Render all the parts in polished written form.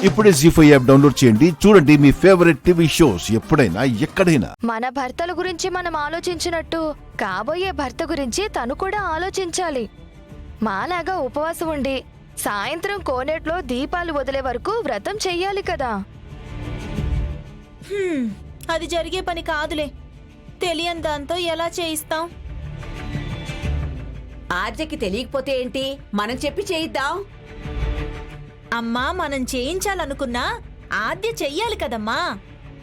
ఇప్పుడే జీ5 app download చేయండి. చూడండి మీ ఫేవరెట్ టీవీ షోస్ ఎప్పుడైనా ఎక్కడైనా. మన భర్తల గురించి మనం ఆలోచించినట్టు కాబోయే భర్త గురించి తను కూడా ఆలోచించాలి. మాలాగా ఉపవాసం ఉండి సాయంత్రం కోనేట్లో దీపాలు వదిలే వరకు వ్రతం చెయ్యాలి కదా. అది జరిగే పని కాదులే. తెలియని దాంతో ఎలా చేయిస్తాం? ఆర్జకి తెలియకపోతే ఏంటి, మనం చెప్పి చేయిద్దాం. అమ్మా, మనం చేయించాలనుకున్నా ఆద్య చెయ్యాలి కదమ్మా.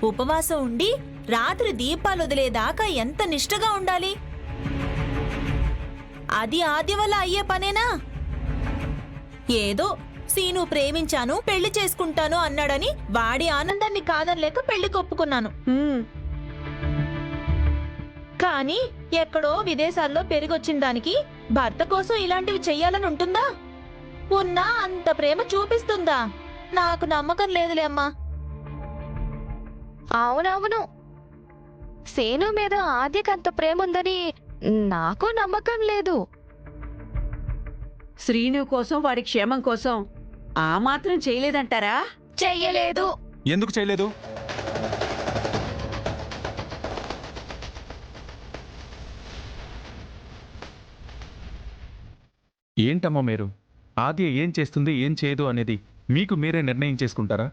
ఉపవాసం ఉండి రాత్రి దీపాలు వదిలేదాకా ఎంత నిష్ఠగా ఉండాలి? అది ఆద్య వల్ల అయ్యే పనేనా? ఏదో సీను ప్రేమించాను, పెళ్లి చేసుకుంటాను అన్నాడని వాడి ఆనందాన్ని కాదనలేక పెళ్లి కొప్పుకున్నాను. కానీ ఎక్కడో విదేశాల్లో పెరిగొచ్చిన దానికి భర్త కోసం ఇలాంటివి చెయ్యాలని ఉంటుందా? ఉన్నా అంత ప్రేమ చూపిస్తుందా? నాకు నమ్మకం లేదులే అమ్మా. అవునవును, సేను మీద ఆద్యకంత ప్రేమ ఉందని నాకు నమ్మకం లేదు. శ్రీను కోసం, వాడి క్షేమం కోసం ఆ మాత్రం చేయలేదంటారా? చెయ్యలేదు. ఎందుకు చేయలేదు? ఏంటమ్మా మీరు? ఆద్య ఏం చేస్తుంది, ఏం చేయదు అనేది మీకు మీరే నిర్ణయం చేసుకుంటారా?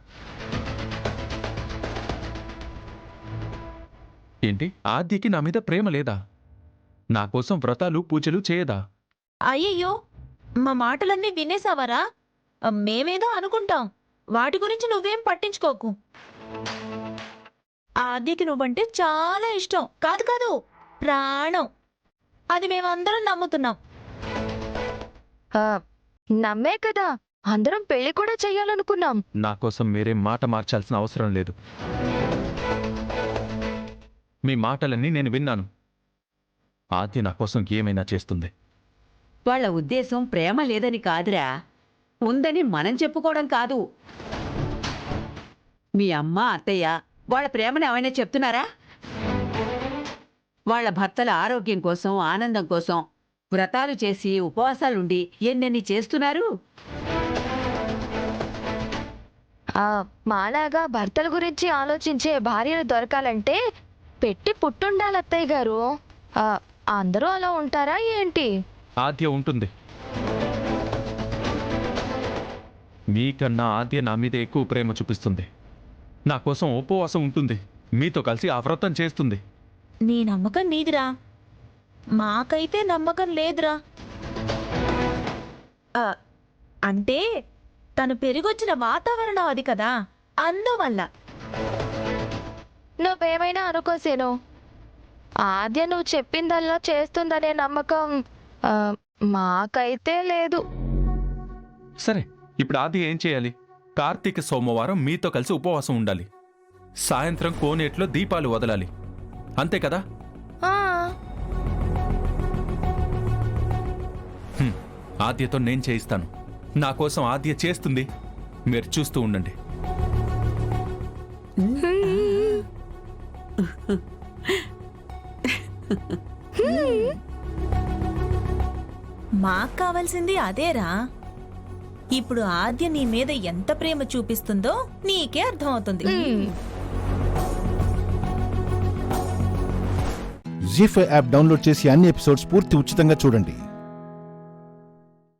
ఏంటి, ఆద్యకి నా మీద ప్రేమ లేదా? నా కోసం వ్రతాలు పూజలు చేయదా? అయ్యయ్యో, మా మాటలన్నీ వినేసావరా? మేమేదో అనుకుంటాం, వాటి గురించి నువ్వేం పట్టించుకోకు. ఆద్యకి నువ్వంటే చాలా ఇష్టం. కాదు కాదు, ప్రాణం. అది మేమందరం నమ్ముతున్నాం. నమ్మే కదా అందరం పెళ్లి కూడా చెయ్యాలనుకున్నాం. నా కోసం మీరే మాట మార్చాల్సిన అవసరం లేదు. మీ మాటలన్నీ నేను విన్నాను. ఆద్య నా కోసం ఏమైనా చేస్తుంది. వాళ్ళ ఉద్దేశం ప్రేమ లేదని కాదురా, ఉందని మనం చెప్పుకోవడం కాదు. మీ అమ్మ, అత్తయ్య వాళ్ళ ప్రేమను ఏమైనా చెప్తున్నారా? వాళ్ళ భర్తల ఆరోగ్యం కోసం, ఆనందం కోసం వ్రతాలు చేసి ఉపవాసాలుండి ఎన్నెన్ని చేస్తున్నారు. మాలాగా భర్తల గురించి ఆలోచించే భార్యలు దొరకాలంటే పెట్టి పుట్టుండాలి అత్తయ్య గారు. అందరూ అలా ఉంటారా ఏంటి? ఆద్య ఉంటుంది. మీకన్నా ఆద్య నా మీద ఎక్కువ ప్రేమ చూపిస్తుంది. నా కోసం ఉపవాసం ఉంటుంది, మీతో కలిసి ఆ వ్రతం చేస్తుంది. నీ నమ్మకం నీదిరా, మాకైతే నమ్మకం లేదురా. అంటే తను పెరిగొచ్చిన వాతావరణం అది కదా, అందువల్ల. నువ్వేమైనా అనుకోసేను, ఆద్య నువ్వు చెప్పిందల్లా చేస్తుందనే నమ్మకం మాకైతే లేదు. సరే, ఇప్పుడు ఆద్య ఏం చేయాలి? కార్తీక సోమవారం మీతో కలిసి ఉపవాసం ఉండాలి. సాయంత్రం కోనేట్లో దీపాలు వదలాలి, అంతే కదా? ఆద్యతో నేను చేయిస్తాను. నా కోసం ఆద్య చేస్తుంది, మీరు చూస్తూ ఉండండి. మాకు కావాల్సింది అదేరా. ఇప్పుడు ఆద్య నీ మీద ఎంత ప్రేమ చూపిస్తుందో నీకే అర్థమవుతుంది. జీ5 యాప్ డౌన్లోడ్ చేసి అన్ని ఎపిసోడ్స్ పూర్తి ఉచితంగా చూడండి.